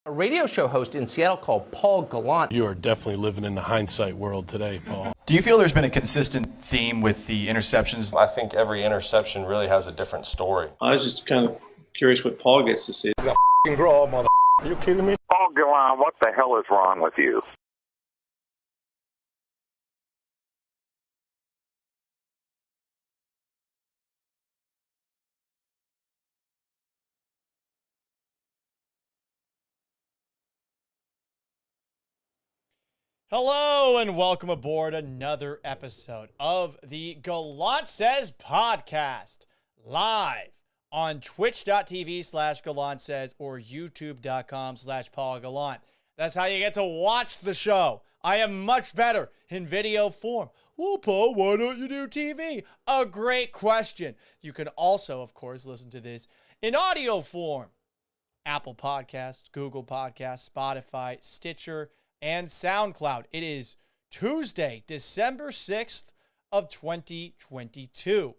A radio show host in Seattle called Paul Gallant. You are definitely living in the hindsight world today, Paul. Do you feel there's been a consistent theme with the interceptions? I think every interception really has a different story. I was just kind of curious what Paul gets to say. You got f***ing grow up, mother. Are you kidding me? Paul Gallant, what the hell is wrong with you? Hello and welcome aboard another episode of the Gallant Says podcast, live on twitch.tv/Gallant Says or youtube.com/Paul Gallant. That's how you get to watch the show. I am much better in video form. Well, Paul, why don't you do TV? A great question. You can also, of course, listen to this in audio form. Apple Podcasts, Google Podcasts, Spotify, Stitcher, and SoundCloud. It is Tuesday, December 6th of 2022.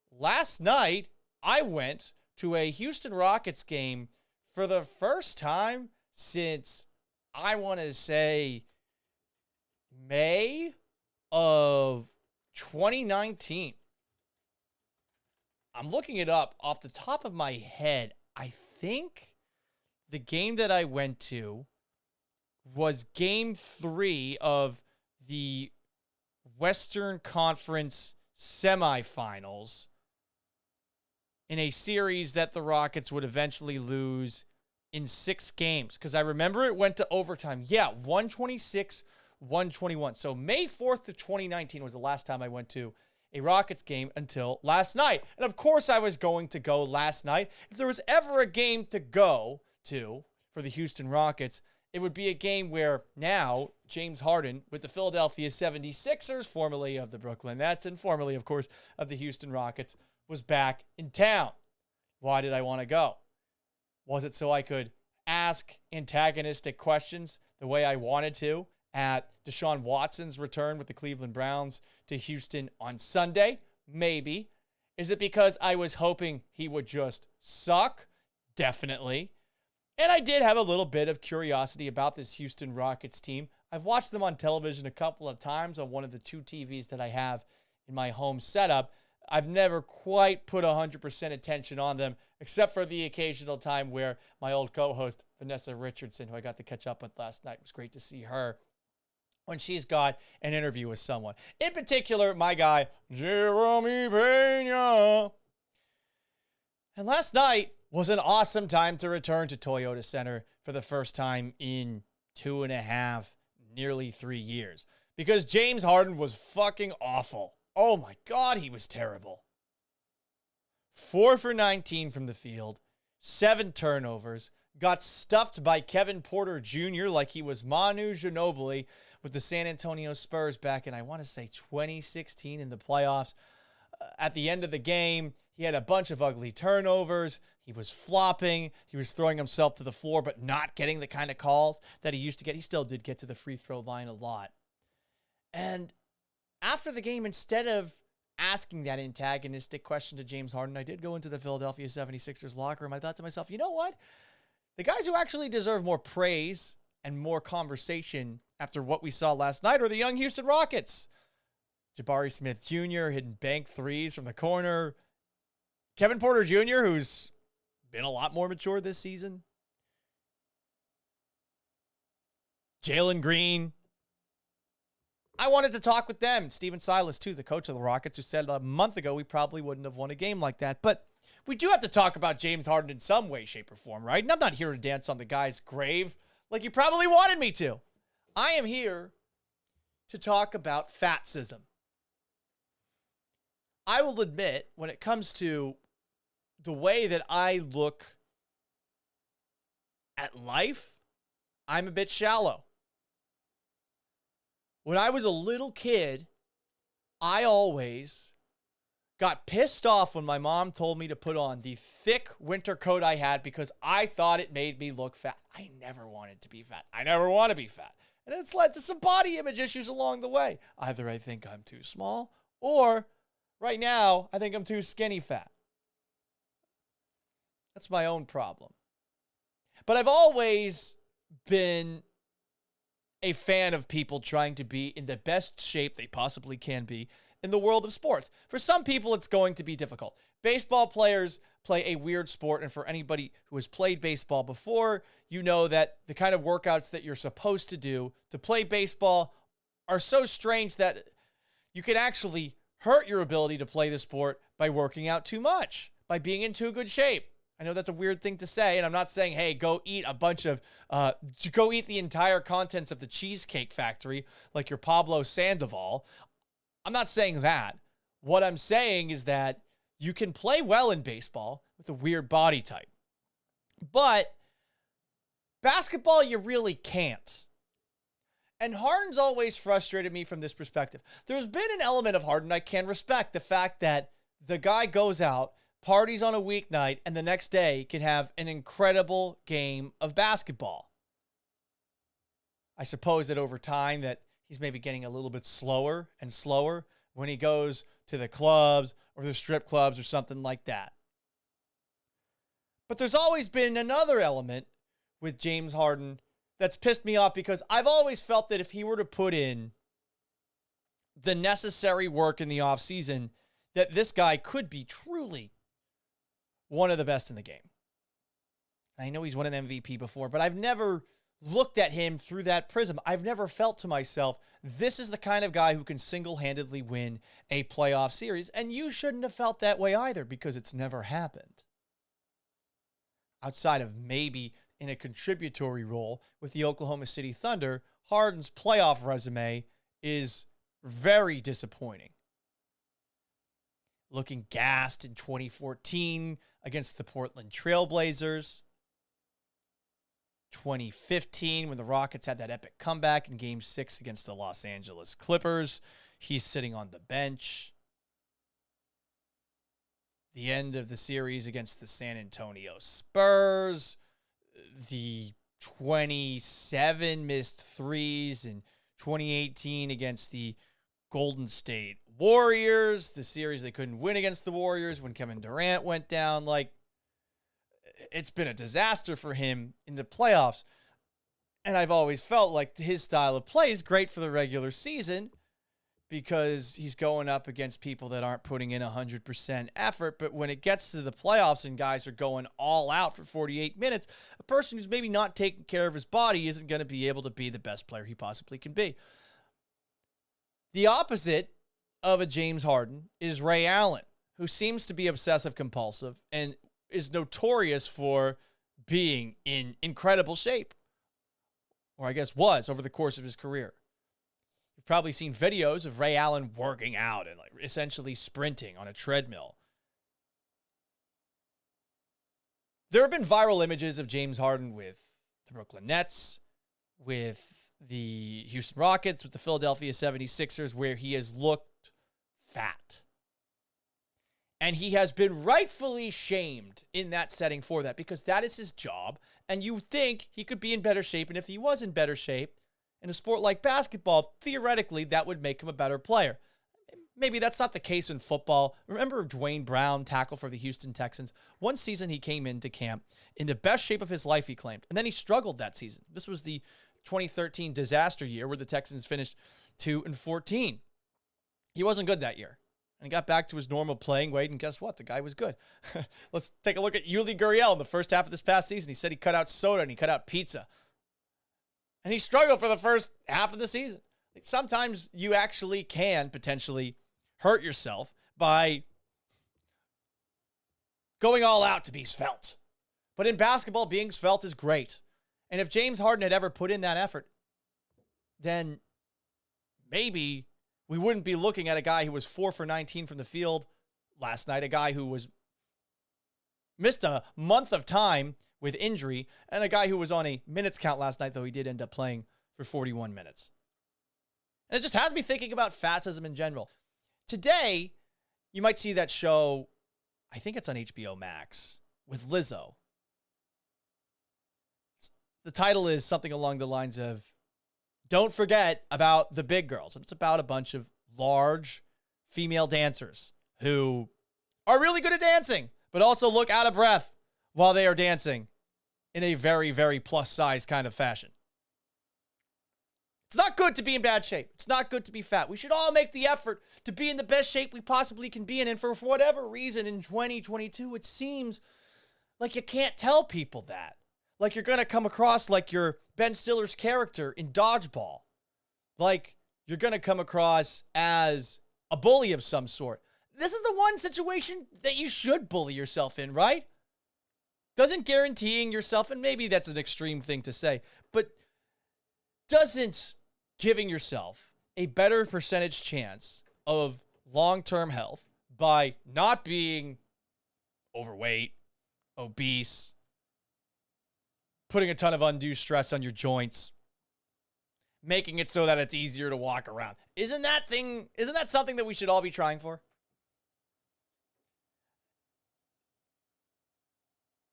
Last night, I went to a Houston Rockets game for the first time since, I want to say, May of 2019. I'm looking it up off the top of my head. I think the game that I went to was game 3 of the Western Conference semifinals in a series that the Rockets would eventually lose in 6 games. Because I remember it went to overtime. Yeah, 126-121. So May 4th of 2019 was the last time I went to a Rockets game until last night. And of course I was going to go last night. If there was ever a game to go to for the Houston Rockets, it would be a game where now James Harden with the Philadelphia 76ers, formerly of the Brooklyn Nets and formerly, of course, of the Houston Rockets, was back in town. Why did I want to go? Was it so I could ask antagonistic questions the way I wanted to at Deshaun Watson's return with the Cleveland Browns to Houston on Sunday? Maybe. Is it because I was hoping he would just suck? Definitely. And I did have a little bit of curiosity about this Houston Rockets team. I've watched them on television a couple of times on one of the 2 TVs that I have in my home setup. I've never quite put 100% attention on them, except for the occasional time where my old co-host, Vanessa Richardson, who I got to catch up with last night, it was great to see her when she's got an interview with someone. In particular, my guy, Jeremy Pena. And last night was an awesome time to return to Toyota Center for the first time in 2.5, nearly 3 years. Because James Harden was fucking awful. Oh my God, he was terrible. 4 for 19 from the field, 7 turnovers, got stuffed by Kevin Porter Jr. like he was Manu Ginobili with the San Antonio Spurs back in, I want to say, 2016 in the playoffs. At the end of the game, he had a bunch of ugly turnovers. He was flopping. He was throwing himself to the floor, but not getting the kind of calls that he used to get. He still did get to the free throw line a lot. And after the game, instead of asking that antagonistic question to James Harden, I did go into the Philadelphia 76ers locker room. I thought to myself, you know what? The guys who actually deserve more praise and more conversation after what we saw last night are the young Houston Rockets. Jabari Smith Jr. hitting bank threes from the corner. Kevin Porter Jr., who's been a lot more mature this season. Jalen Green. I wanted to talk with them. Steven Silas, too, the coach of the Rockets, who said a month ago we probably wouldn't have won a game like that. But we do have to talk about James Harden in some way, shape, or form, right? And I'm not here to dance on the guy's grave like you probably wanted me to. I am here to talk about fat-cism. I will admit, when it comes to the way that I look at life, I'm a bit shallow. When I was a little kid, I always got pissed off when my mom told me to put on the thick winter coat I had because I thought it made me look fat. I never wanted to be fat. I never want to be fat. And it's led to some body image issues along the way. Either I think I'm too small, or right now, I think I'm too skinny fat. That's my own problem. But I've always been a fan of people trying to be in the best shape they possibly can be in the world of sports. For some people, it's going to be difficult. Baseball players play a weird sport, and for anybody who has played baseball before, you know that the kind of workouts that you're supposed to do to play baseball are so strange that you can actually hurt your ability to play the sport by working out too much, by being in too good shape. I know that's a weird thing to say, and I'm not saying, hey, go eat go eat the entire contents of the Cheesecake Factory like you're Pablo Sandoval. I'm not saying that. What I'm saying is that you can play well in baseball with a weird body type. But basketball, you really can't. And Harden's always frustrated me from this perspective. There's been an element of Harden I can respect. The fact that the guy goes out, parties on a weeknight, and the next day can have an incredible game of basketball. I suppose that over time that he's maybe getting a little bit slower and slower when he goes to the clubs or the strip clubs or something like that. But there's always been another element with James Harden that's pissed me off, because I've always felt that if he were to put in the necessary work in the offseason, that this guy could be truly one of the best in the game. I know he's won an MVP before, but I've never looked at him through that prism. I've never felt to myself, this is the kind of guy who can single-handedly win a playoff series. And you shouldn't have felt that way either, because it's never happened. Outside of maybe in a contributory role with the Oklahoma City Thunder, Harden's playoff resume is very disappointing. Looking gassed in 2014 against the Portland Trailblazers. 2015, when the Rockets had that epic comeback in Game 6 against the Los Angeles Clippers. He's sitting on the bench. The end of the series against the San Antonio Spurs. The 27 missed threes in 2018 against the Golden State Warriors. The series they couldn't win against the Warriors when Kevin Durant went down. Like, it's been a disaster for him in the playoffs. And I've always felt like his style of play is great for the regular season because he's going up against people that aren't putting in 100% effort. But when it gets to the playoffs and guys are going all out for 48 minutes, a person who's maybe not taking care of his body isn't going to be able to be the best player he possibly can be. The opposite of a James Harden is Ray Allen, who seems to be obsessive compulsive and is notorious for being in incredible shape, or I guess was over the course of his career. You've probably seen videos of Ray Allen working out and like essentially sprinting on a treadmill. There have been viral images of James Harden with the Brooklyn Nets, with the Houston Rockets, with the Philadelphia 76ers, where he has looked fat. And he has been rightfully shamed in that setting for that, because that is his job. And you think he could be in better shape. And if he was in better shape in a sport like basketball, theoretically, that would make him a better player. Maybe that's not the case in football. Remember Dwayne Brown, tackle for the Houston Texans? One season he came into camp in the best shape of his life, he claimed. And then he struggled that season. This was the 2013 disaster year where the Texans finished 2-14. He wasn't good that year. And he got back to his normal playing weight, and guess what? The guy was good. Let's take a look at Yuli Gurriel in the first half of this past season. He said he cut out soda and he cut out pizza. And he struggled for the first half of the season. Sometimes you actually can potentially hurt yourself by going all out to be svelte. But in basketball, being svelte is great. And if James Harden had ever put in that effort, then maybe we wouldn't be looking at a guy who was 4 for 19 from the field last night, a guy who was missed a month of time with injury, and a guy who was on a minutes count last night, though he did end up playing for 41 minutes. And it just has me thinking about fascism in general. Today, you might see that show, I think it's on HBO Max, with Lizzo. The title is something along the lines of, Don't Forget About the Big Girls. And it's about a bunch of large female dancers who are really good at dancing, but also look out of breath while they are dancing. in a very, very plus size kind of fashion. It's not good to be in bad shape. It's not good to be fat. We should all make the effort to be in the best shape we possibly can be in. And for whatever reason, in 2022, it seems like you can't tell people that. Like you're going to come across like you're Ben Stiller's character in Dodgeball. Like you're going to come across as a bully of some sort. This is the one situation that you should bully yourself in, right? Doesn't guaranteeing yourself, and maybe that's an extreme thing to say, but doesn't giving yourself a better percentage chance of long-term health by not being overweight, obese, putting a ton of undue stress on your joints, making it so that it's easier to walk around. Isn't that something that we should all be trying for?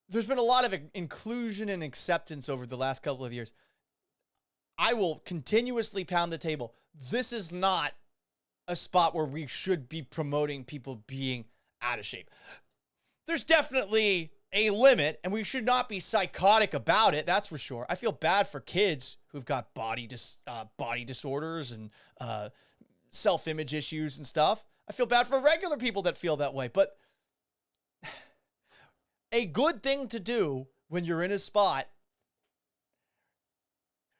There's been a lot of inclusion and acceptance over the last couple of years. I will continuously pound the table. This is not a spot where we should be promoting people being out of shape. There's definitely a limit, and we should not be psychotic about it. That's for sure. I feel bad for kids who've got body disorders and self-image issues and stuff. I feel bad for regular people that feel that way. But a good thing to do when you're in a spot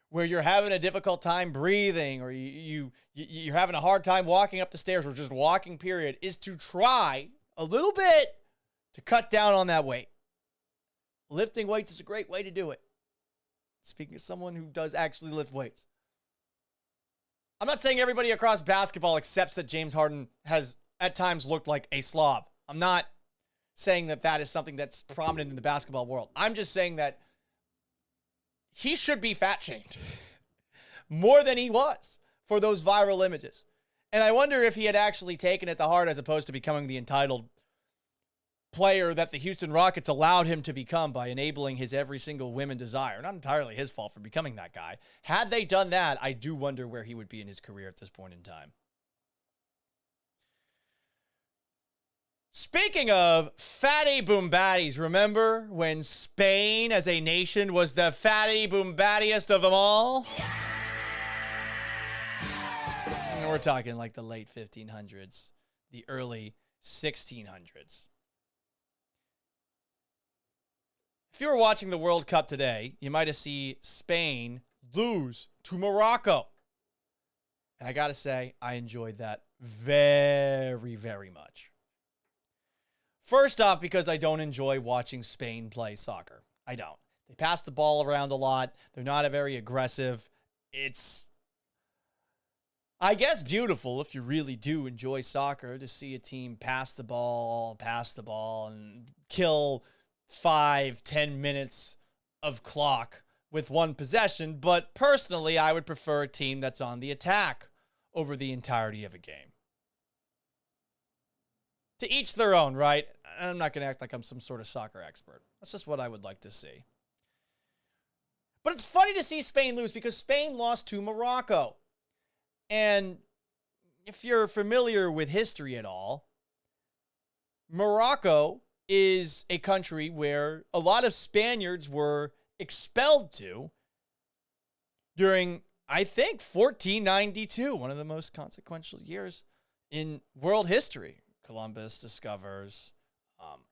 where you're having a difficult time breathing, or you're having a hard time walking up the stairs, or just walking, period, is to try a little bit to cut down on that weight. Lifting weights is a great way to do it. Speaking of someone who does actually lift weights. I'm not saying everybody across basketball accepts that James Harden has at times looked like a slob. I'm not saying that that is something that's prominent in the basketball world. I'm just saying that he should be fat shamed more than he was for those viral images. And I wonder if he had actually taken it to heart as opposed to becoming the entitled player that the Houston Rockets allowed him to become by enabling his every single women desire. Not entirely his fault for becoming that guy. Had they done that, I do wonder where he would be in his career at this point in time. Speaking of fatty boom baddies, remember when Spain as a nation was the fatty boom baddiest of them all? And we're talking like the late 1500s, the early 1600s. If you were watching the World Cup today, you might have seen Spain lose to Morocco. And I got to say, I enjoyed that very, very much. First off, because I don't enjoy watching Spain play soccer. I don't. They pass the ball around a lot. They're not very aggressive. It's, I guess, beautiful if you really do enjoy soccer to see a team pass the ball, and kill 5-10 minutes of clock with one possession. But personally, I would prefer a team that's on the attack over the entirety of a game. To each their own, right? I'm not going to act like I'm some sort of soccer expert. That's just what I would like to see. But it's funny to see Spain lose because Spain lost to Morocco. And if you're familiar with history at all, Morocco is a country where a lot of Spaniards were expelled to during, I think, 1492, one of the most consequential years in world history. Columbus discovers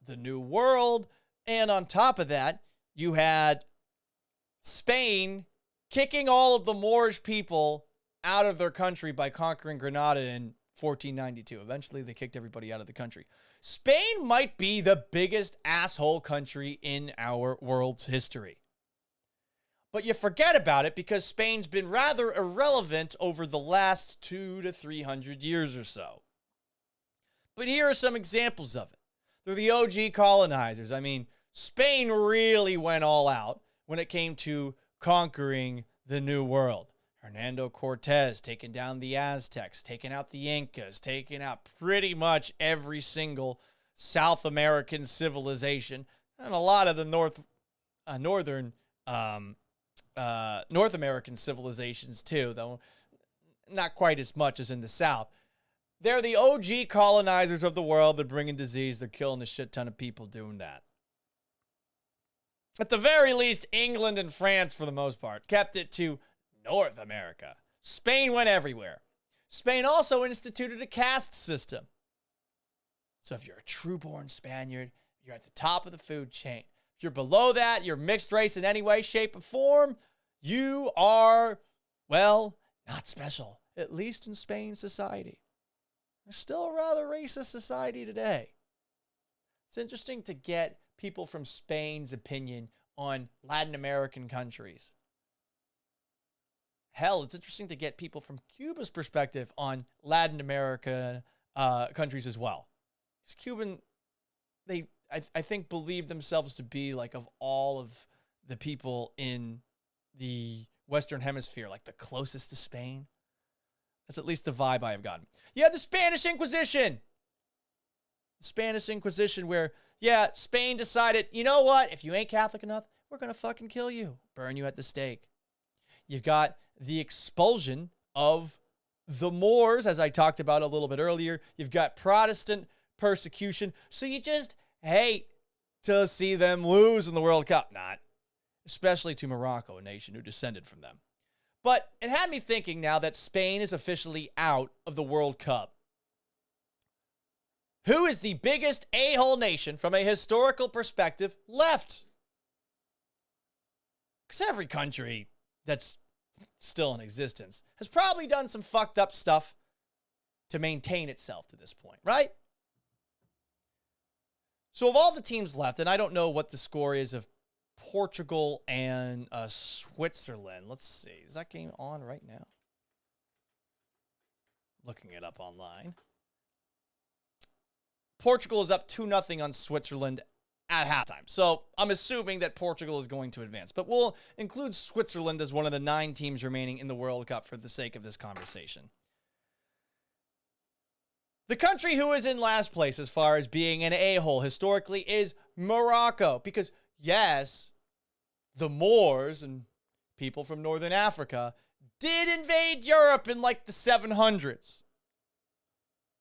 the New World. And on top of that, you had Spain kicking all of the Moorish people out of their country by conquering Granada in 1492. Eventually, they kicked everybody out of the country. Spain might be the biggest asshole country in our world's history. But you forget about it because Spain's been rather irrelevant over the last 200 to 300 years or so. But here are some examples of it. They're the OG colonizers. I mean, Spain really went all out when it came to conquering the New World. Hernando Cortez taking down the Aztecs, taking out the Incas, taking out pretty much every single South American civilization, and a lot of the North American civilizations too, though not quite as much as in the South. They're the OG colonizers of the world. They're bringing disease. They're killing a shit ton of people doing that. At the very least, England and France, for the most part, kept it to North America. Spain went everywhere. Spain also instituted a caste system. So if you're a true-born Spaniard, you're at the top of the food chain. If you're below that, you're mixed race in any way, shape, or form, you are, well, not special, at least in Spain society. It's still a rather racist society today. It's interesting to get people from Spain's opinion on Latin American countries. Hell, it's interesting to get people from Cuba's perspective on Latin American countries as well. Because Cuban, I think, believe themselves to be like, of all of the people in the Western Hemisphere, like the closest to Spain. That's at least the vibe I have gotten. You have the Spanish Inquisition. The Spanish Inquisition where, yeah, Spain decided, you know what? If you ain't Catholic enough, we're going to fucking kill you. Burn you at the stake. You've got the expulsion of the Moors, as I talked about a little bit earlier. You've got Protestant persecution. So you just hate to see them lose in the World Cup. Not. Especially to Morocco, a nation who descended from them. But it had me thinking now that Spain is officially out of the World Cup. Who is the biggest a-hole nation from a historical perspective left? Because every country that's still in existence has probably done some fucked up stuff to maintain itself to this point, right? So of all the teams left, and I don't know what the score is of Portugal and Switzerland. Let's see. Is that game on right now? Looking it up online. Portugal is up 2-0 on Switzerland at halftime. So I'm assuming that Portugal is going to advance. But we'll include Switzerland as one of the 9 teams remaining in the World Cup for the sake of this conversation. The country who is in last place as far as being an a-hole historically is Morocco. Because, yes, the Moors and people from Northern Africa did invade Europe in like the 700s.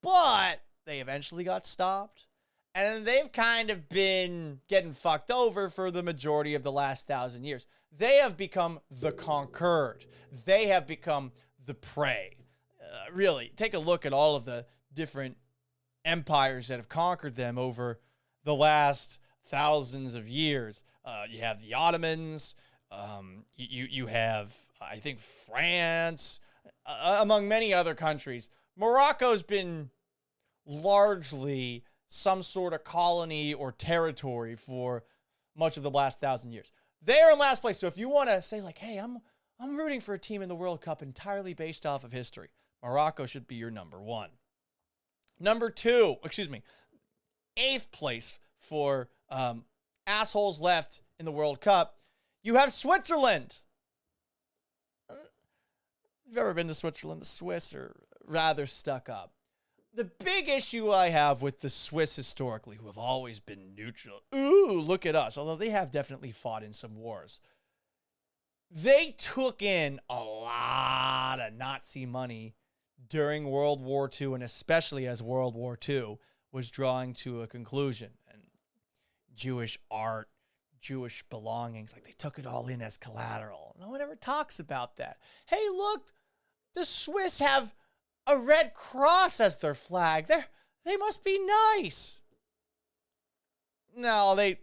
But they eventually got stopped. And they've kind of been getting fucked over for the majority of the last 1,000 years. They have become the conquered. They have become the prey. Really, take a look at all of the different empires that have conquered them over the last thousands of years. You have the Ottomans. You have, I think, France, among many other countries. Morocco's been largely some sort of colony or territory for much of the last 1,000 years. They're in last place. So if you want to say like, hey, I'm rooting for a team in the World Cup entirely based off of history, Morocco should be your number 1. Number 2, 8th place for assholes left in the World Cup, you have Switzerland. If you've ever been to Switzerland, the Swiss are rather stuck up. The big issue I have with the Swiss historically, who have always been neutral, ooh, look at us, although they have definitely fought in some wars. They took in a lot of Nazi money during World War II, and especially as World War II was drawing to a conclusion. And Jewish art, Jewish belongings, like they took it all in as collateral. No one ever talks about that. Hey, look, the Swiss have a red cross as their flag. They must be nice. No, they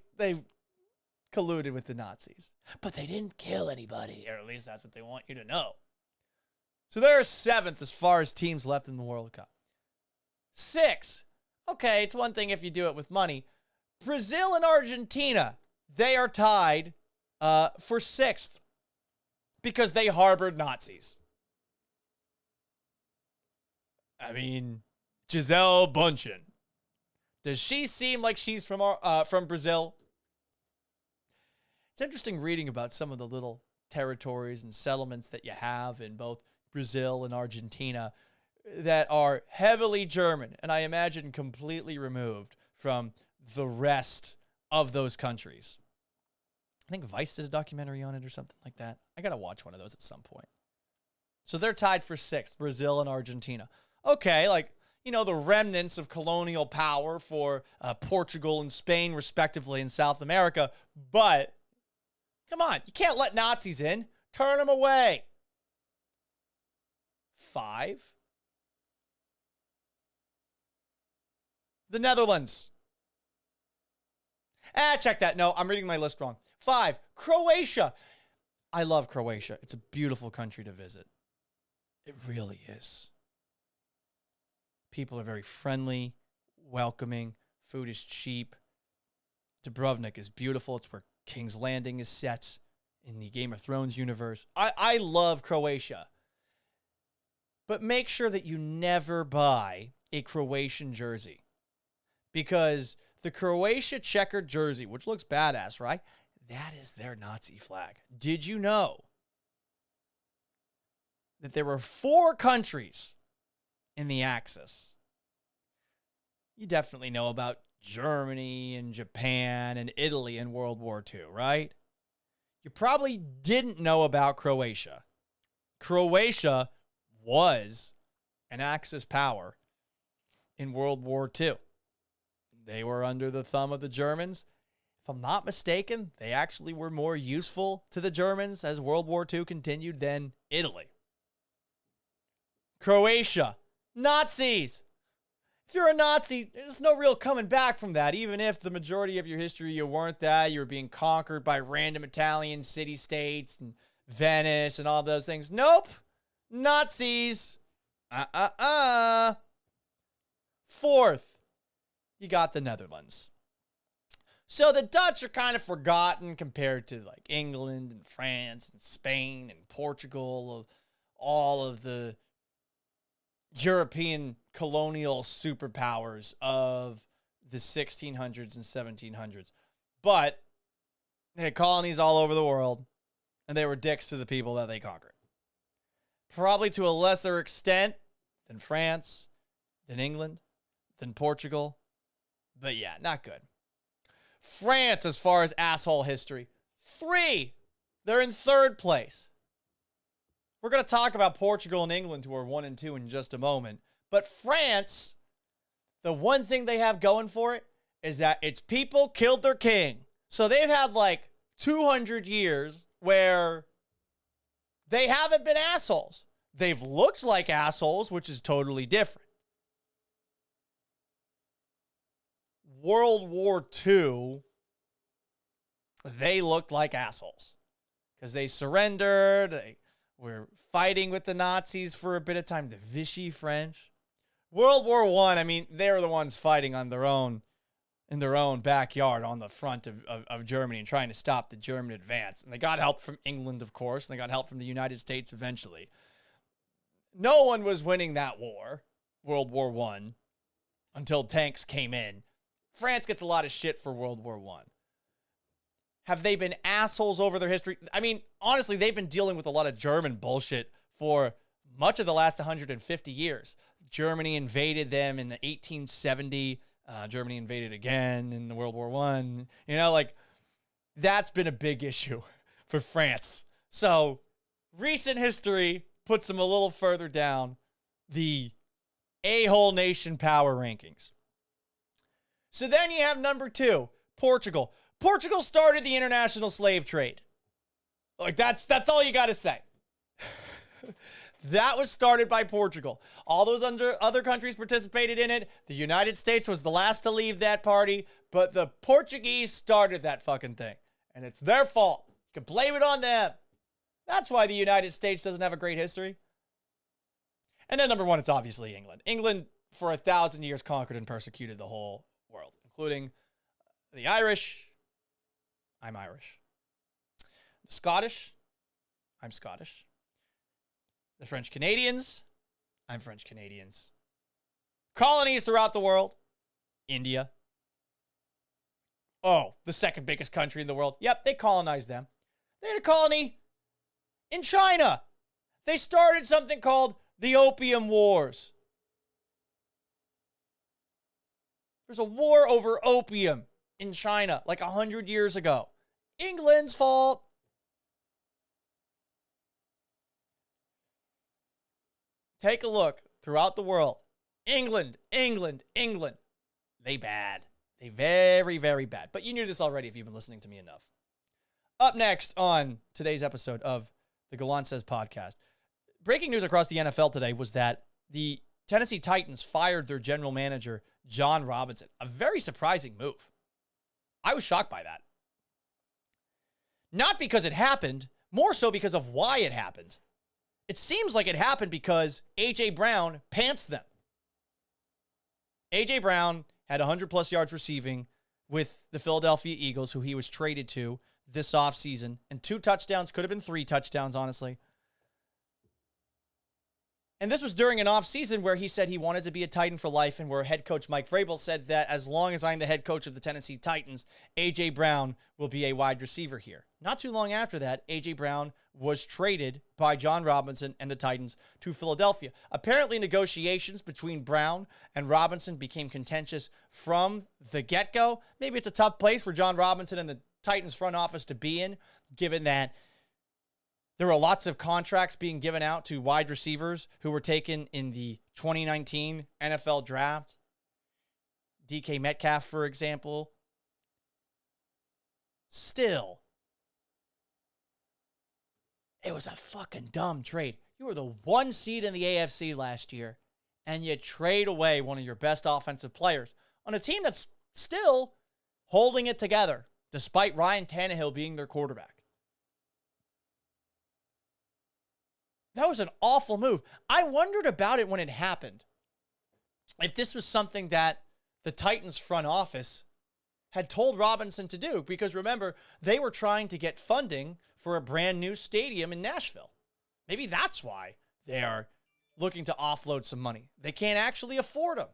colluded with the Nazis. But they didn't kill anybody, or at least that's what they want you to know. So they're 7th as far as teams left in the World Cup. 6. Okay, it's one thing if you do it with money. Brazil and Argentina, they are tied for 6th because they harbored Nazis. I mean, Gisele Bündchen. Does she seem like she's from Brazil? It's interesting reading about some of the little territories and settlements that you have in both Brazil and Argentina that are heavily German, and I imagine completely removed from the rest of those countries. I think Vice did a documentary on it or something like that. I got to watch one of those at some point. So they're tied for 6th, Brazil and Argentina. Okay, like, you know, the remnants of colonial power for Portugal and Spain, respectively, in South America. But Come on, you can't let Nazis in. Turn them away. 5. The Netherlands. Check that. No, I'm reading my list wrong. 5. Croatia. I love Croatia. It's a beautiful country to visit. It really is. People are very friendly, welcoming. Food is cheap. Dubrovnik is beautiful. It's where King's Landing is set in the Game of Thrones universe. I love Croatia. But make sure that you never buy a Croatian jersey. Because the Croatia checkered jersey, which looks badass, right? That is their Nazi flag. Did you know that there were 4 countries in the Axis? You definitely know about Germany and Japan and Italy in World War II, right? You probably didn't know about Croatia. Croatia was an Axis power in World War II. They were under the thumb of the Germans. If I'm not mistaken, they actually were more useful to the Germans as World War II continued than Italy. Croatia, Nazis. If you're a Nazi, there's no real coming back from that. Even if the majority of your history you weren't that, you were being conquered by random Italian city-states and Venice and all those things. Nope. Nazis. 4th, you got the Netherlands. So the Dutch are kind of forgotten compared to like England and France and Spain and Portugal, all of the European colonial superpowers of the 1600s and 1700s. But they had colonies all over the world, and they were dicks to the people that they conquered. Probably to a lesser extent than France, than England, than Portugal. But yeah, not good. France, as far as asshole history, 3. They're in 3rd place. We're going to talk about Portugal and England, who are 1 and 2 in just a moment. But France, the one thing they have going for it is that its people killed their king. So they've had like 200 years where they haven't been assholes. They've looked like assholes, which is totally different. World War II, they looked like assholes because they surrendered. They were fighting with the Nazis for a bit of time, the Vichy French. World War I, I mean, they were the ones fighting on their own, in their own backyard on the front of Germany and trying to stop the German advance. And they got help from England, of course, and they got help from the United States eventually. No one was winning that war, World War I, until tanks came in. France gets a lot of shit for World War I. Have they been assholes over their history? I mean, honestly, they've been dealing with a lot of German bullshit for much of the last 150 years. Germany invaded them in 1870. Germany invaded again in World War I. You know, like, that's been a big issue for France. So, recent history puts them a little further down the a-hole nation power rankings. So then you have number 2, Portugal. Portugal started the international slave trade. Like, that's all you got to say. That was started by Portugal. All those other countries participated in it. The United States was the last to leave that party, but the Portuguese started that fucking thing. And it's their fault. You can blame it on them. That's why the United States doesn't have a great history. And then number 1, it's obviously England. England, for 1,000 years, conquered and persecuted the whole world, including the Irish. I'm Irish. The Scottish. I'm Scottish. The French Canadians. I'm French Canadians. Colonies throughout the world. India. Oh, the second biggest country in the world. Yep, they colonized them. They had a colony in China. They started something called the Opium Wars. There's a war over opium in China like 100 years ago. England's fault. Take a look throughout the world. England. They bad. They very, very bad. But you knew this already if you've been listening to me enough. Up next on today's episode of the Gallant Says podcast. Breaking news across the NFL today was that the Tennessee Titans fired their general manager, Jon Robinson. A very surprising move. I was shocked by that. Not because it happened, more so because of why it happened. It seems like it happened because A.J. Brown pantsed them. A.J. Brown had 100-plus yards receiving with the Philadelphia Eagles, who he was traded to this offseason, and 2 touchdowns, could have been 3 touchdowns, honestly. And this was during an offseason where he said he wanted to be a Titan for life, and where head coach Mike Vrabel said that as long as I'm the head coach of the Tennessee Titans, A.J. Brown will be a wide receiver here. Not too long after that, A.J. Brown was traded by Jon Robinson and the Titans to Philadelphia. Apparently, negotiations between Brown and Robinson became contentious from the get-go. Maybe it's a tough place for Jon Robinson and the Titans front office to be in, given that there were lots of contracts being given out to wide receivers who were taken in the 2019 NFL draft. DK Metcalf, for example. Still, it was a fucking dumb trade. You were the 1 seed in the AFC last year, and you trade away one of your best offensive players on a team that's still holding it together, despite Ryan Tannehill being their quarterback. That was an awful move. I wondered about it when it happened. If this was something that the Titans front office had told Robinson to do, because remember, they were trying to get funding for a brand new stadium in Nashville. Maybe that's why they are looking to offload some money. They can't actually afford them.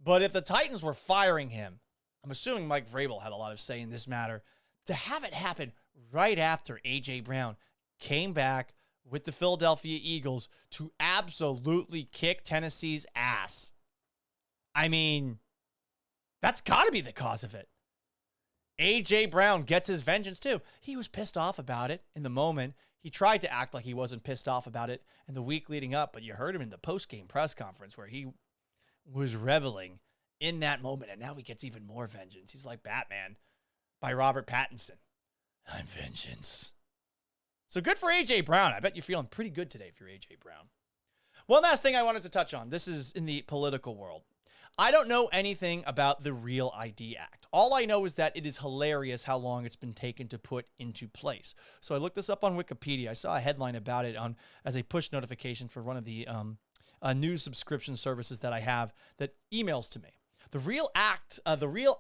But if the Titans were firing him, I'm assuming Mike Vrabel had a lot of say in this matter, to have it happen right after A.J. Brown came back with the Philadelphia Eagles to absolutely kick Tennessee's ass. I mean, that's got to be the cause of it. A.J. Brown gets his vengeance too. He was pissed off about it in the moment. He tried to act like he wasn't pissed off about it in the week leading up, but you heard him in the post-game press conference where he was reveling in that moment, and now he gets even more vengeance. He's like Batman by Robert Pattinson. I'm vengeance. So good for A.J. Brown. I bet you're feeling pretty good today if you're A.J. Brown. One last thing I wanted to touch on. This is in the political world. I don't know anything about the Real ID Act. All I know is that it is hilarious how long it's been taken to put into place. So I looked this up on Wikipedia. I saw a headline about it as a push notification for one of the news subscription services that I have that emails to me. The Real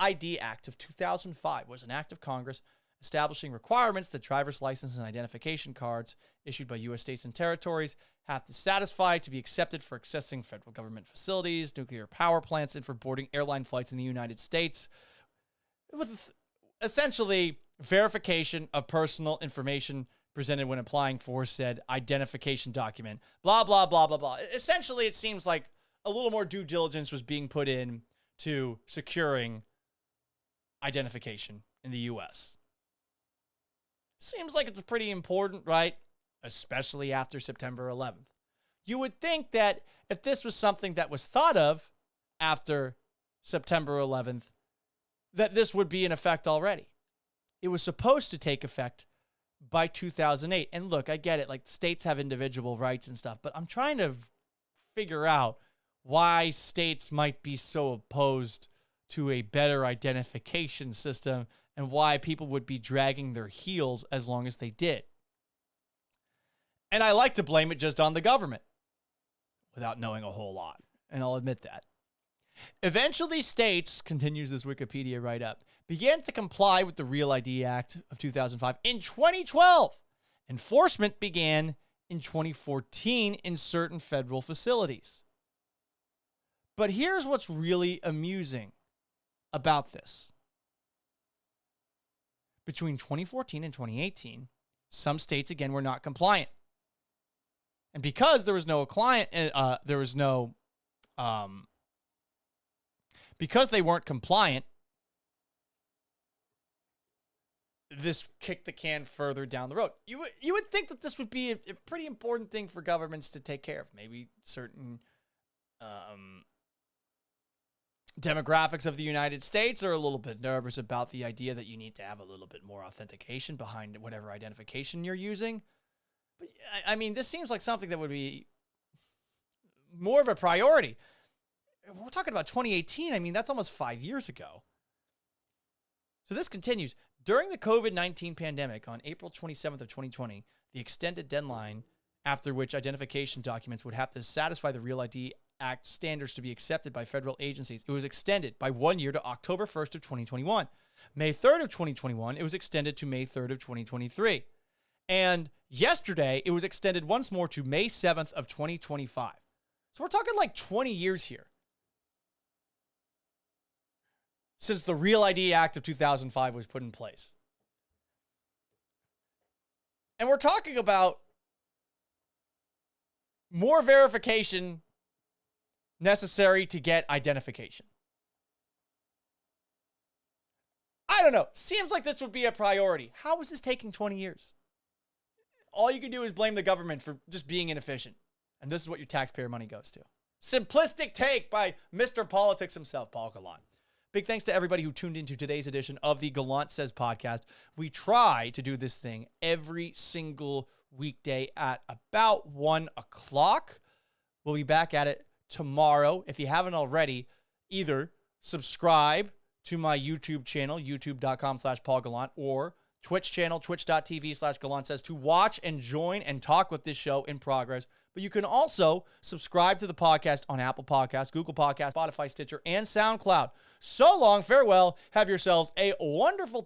ID Act of 2005 was an act of Congress establishing requirements that driver's license and identification cards issued by U.S. states and territories have to satisfy to be accepted for accessing federal government facilities, nuclear power plants, and for boarding airline flights in the United States, with essentially verification of personal information presented when applying for said identification document. Blah, blah, blah, blah, blah. Essentially, it seems like a little more due diligence was being put in to securing identification in the U.S. Seems like it's pretty important, right? Especially after September 11th. You would think that if this was something that was thought of after September 11th, that this would be in effect already. It was supposed to take effect by 2008. And look, I get it. Like, states have individual rights and stuff, but I'm trying to figure out why states might be so opposed to a better identification system and why people would be dragging their heels as long as they did. And I like to blame it just on the government without knowing a whole lot, and I'll admit that. Eventually, states, continues this Wikipedia write-up, began to comply with the Real ID Act of 2005 in 2012. Enforcement began in 2014 in certain federal facilities. But here's what's really amusing about this. Between 2014 and 2018, some states, again, were not compliant. And because there was no because they weren't compliant, this kicked the can further down the road. You would think that this would be a pretty important thing for governments to take care of. Maybe certain demographics of the United States are a little bit nervous about the idea that you need to have a little bit more authentication behind whatever identification you're using. But I mean, this seems like something that would be more of a priority. We're talking about 2018. I mean, that's almost 5 years ago. So this continues. During the COVID-19 pandemic on April 27th of 2020, the extended deadline after which identification documents would have to satisfy the Real ID Act standards to be accepted by federal agencies, it was extended by 1 year to October 1st of 2021. May 3rd of 2021, it was extended to May 3rd of 2023. And yesterday, it was extended once more to May 7th of 2025. So we're talking like 20 years here since the Real ID Act of 2005 was put in place. And we're talking about more verification necessary to get identification. I don't know. Seems like this would be a priority. How is this taking 20 years? All you can do is blame the government for just being inefficient. And this is what your taxpayer money goes to. Simplistic take by Mr. Politics himself, Paul Gallant. Big thanks to everybody who tuned into today's edition of the Gallant Says podcast. We try to do this thing every single weekday at about 1 o'clock. We'll be back at it tomorrow. If you haven't already, either subscribe to my YouTube channel, youtube.com/Paul Gallant, or Twitch channel, twitch.tv/Gallant Says, to watch and join and talk with this show in progress. But you can also subscribe to the podcast on Apple Podcasts, Google Podcasts, Spotify, Stitcher, and SoundCloud. So long, farewell. Have yourselves a wonderful